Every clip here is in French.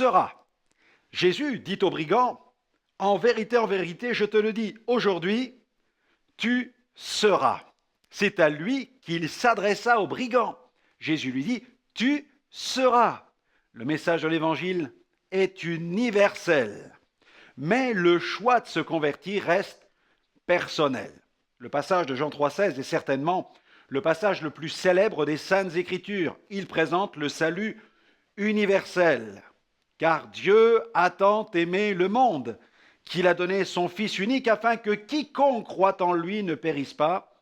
seras. Jésus dit au brigand, en vérité, je te le dis, aujourd'hui, tu seras. C'est à lui qu'il s'adressa au brigand. Jésus lui dit, tu seras. Le message de l'Évangile est universel, mais le choix de se convertir reste personnel. Le passage de Jean 3,16 est certainement le passage le plus célèbre des Saintes Écritures. Il présente le salut universel, car Dieu a tant aimé le monde qu'il a donné son Fils unique afin que quiconque croit en lui ne périsse pas,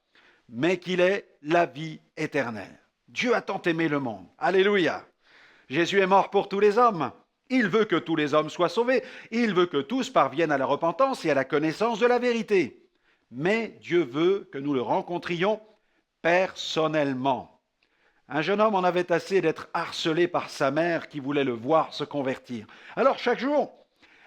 mais qu'il ait la vie éternelle. Dieu a tant aimé le monde. Alléluia. Jésus est mort pour tous les hommes. Il veut que tous les hommes soient sauvés. Il veut que tous parviennent à la repentance et à la connaissance de la vérité. Mais Dieu veut que nous le rencontrions personnellement. Un jeune homme en avait assez d'être harcelé par sa mère qui voulait le voir se convertir. Alors chaque jour,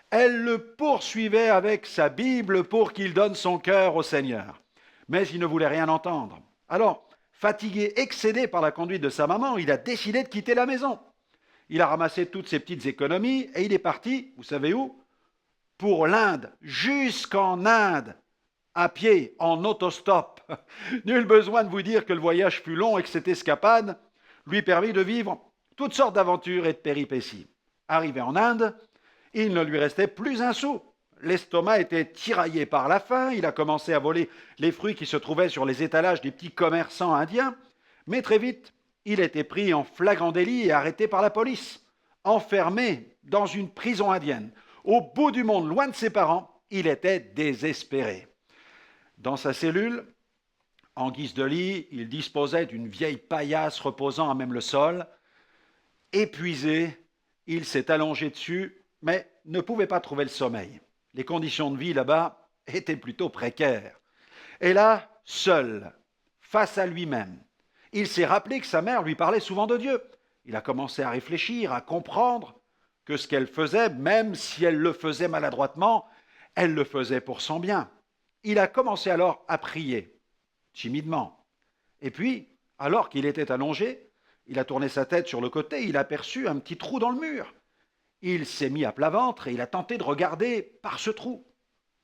elle le poursuivait avec sa Bible pour qu'il donne son cœur au Seigneur. Mais il ne voulait rien entendre. Alors, fatigué, excédé par la conduite de sa maman, il a décidé de quitter la maison. Il a ramassé toutes ses petites économies et il est parti, vous savez où? Pour l'Inde, jusqu'en Inde, à pied, en autostop. Nul besoin de vous dire que le voyage fut long et que cette escapade lui permit de vivre toutes sortes d'aventures et de péripéties. Arrivé en Inde, il ne lui restait plus un sou. L'estomac était tiraillé par la faim, il a commencé à voler les fruits qui se trouvaient sur les étalages des petits commerçants indiens, mais très vite, il était pris en flagrant délit et arrêté par la police, enfermé dans une prison indienne. Au bout du monde, loin de ses parents, il était désespéré. Dans sa cellule, en guise de lit, il disposait d'une vieille paillasse reposant à même le sol. Épuisé, il s'est allongé dessus, mais ne pouvait pas trouver le sommeil. Les conditions de vie là-bas étaient plutôt précaires. Et là, seul, face à lui-même, il s'est rappelé que sa mère lui parlait souvent de Dieu. Il a commencé à réfléchir, à comprendre que ce qu'elle faisait, même si elle le faisait maladroitement, elle le faisait pour son bien. Il a commencé alors à prier, timidement. Et puis, alors qu'il était allongé, il a tourné sa tête sur le côté, il a aperçu un petit trou dans le mur. Il s'est mis à plat ventre et il a tenté de regarder par ce trou.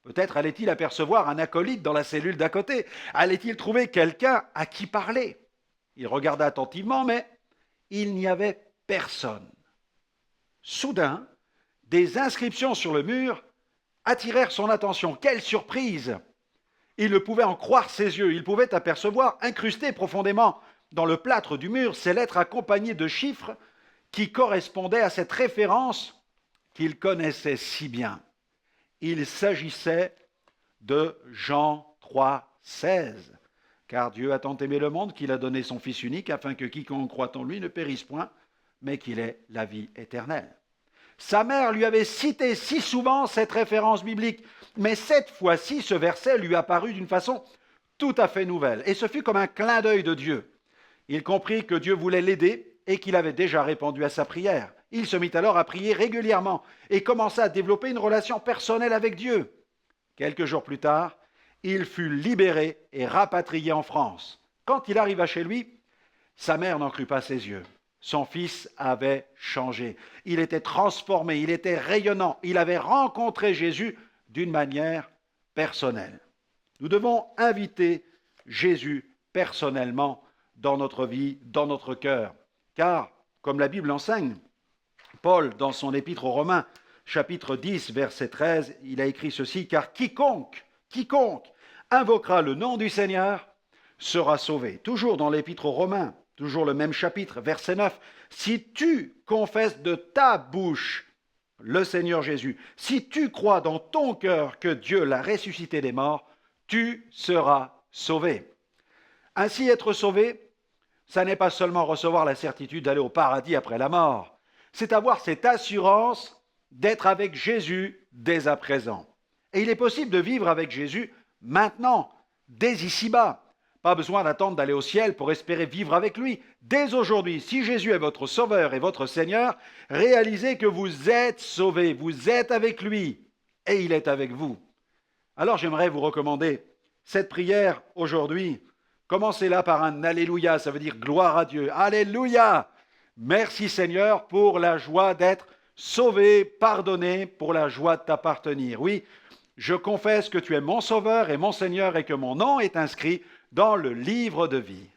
Peut-être allait-il apercevoir un acolyte dans la cellule d'à côté. Allait-il trouver quelqu'un à qui parler? Il regarda attentivement, mais il n'y avait personne. Soudain, des inscriptions sur le mur attirèrent son attention. Quelle surprise! Il ne pouvait en croire ses yeux. Il pouvait apercevoir, incrusté profondément dans le plâtre du mur, ces lettres accompagnées de chiffres qui correspondaient à cette référence qu'il connaissait si bien. Il s'agissait de Jean 3,16. Car Dieu a tant aimé le monde qu'il a donné son Fils unique afin que quiconque croit en lui ne périsse point, mais qu'il ait la vie éternelle. Sa mère lui avait cité si souvent cette référence biblique, mais cette fois-ci, ce verset lui apparut d'une façon tout à fait nouvelle. Et ce fut comme un clin d'œil de Dieu. Il comprit que Dieu voulait l'aider et qu'il avait déjà répondu à sa prière. Il se mit alors à prier régulièrement et commença à développer une relation personnelle avec Dieu. Quelques jours plus tard, il fut libéré et rapatrié en France. Quand il arriva chez lui, sa mère n'en crut pas ses yeux. Son fils avait changé. Il était transformé, il était rayonnant. Il avait rencontré Jésus d'une manière personnelle. Nous devons inviter Jésus personnellement dans notre vie, dans notre cœur. Car, comme la Bible enseigne, Paul, dans son épître aux Romains, chapitre 10, verset 13, il a écrit ceci, « Car quiconque invoquera le nom du Seigneur sera sauvé. » Toujours dans l'épître aux Romains, toujours le même chapitre, verset 9, « Si tu confesses de ta bouche le Seigneur Jésus, si tu crois dans ton cœur que Dieu l'a ressuscité des morts, tu seras sauvé. » Ainsi, être sauvé, ça n'est pas seulement recevoir la certitude d'aller au paradis après la mort, c'est avoir cette assurance d'être avec Jésus dès à présent. Et il est possible de vivre avec Jésus maintenant, dès ici-bas. Pas besoin d'attendre d'aller au ciel pour espérer vivre avec lui. Dès aujourd'hui, si Jésus est votre Sauveur et votre Seigneur, réalisez que vous êtes sauvés, vous êtes avec lui et il est avec vous. Alors j'aimerais vous recommander cette prière aujourd'hui. Commencez-la par un Alléluia, ça veut dire gloire à Dieu. Alléluia! Merci Seigneur pour la joie d'être sauvé, pardonné, pour la joie de t'appartenir. Oui, je confesse que tu es mon Sauveur et mon Seigneur et que mon nom est inscrit dans le livre de vie.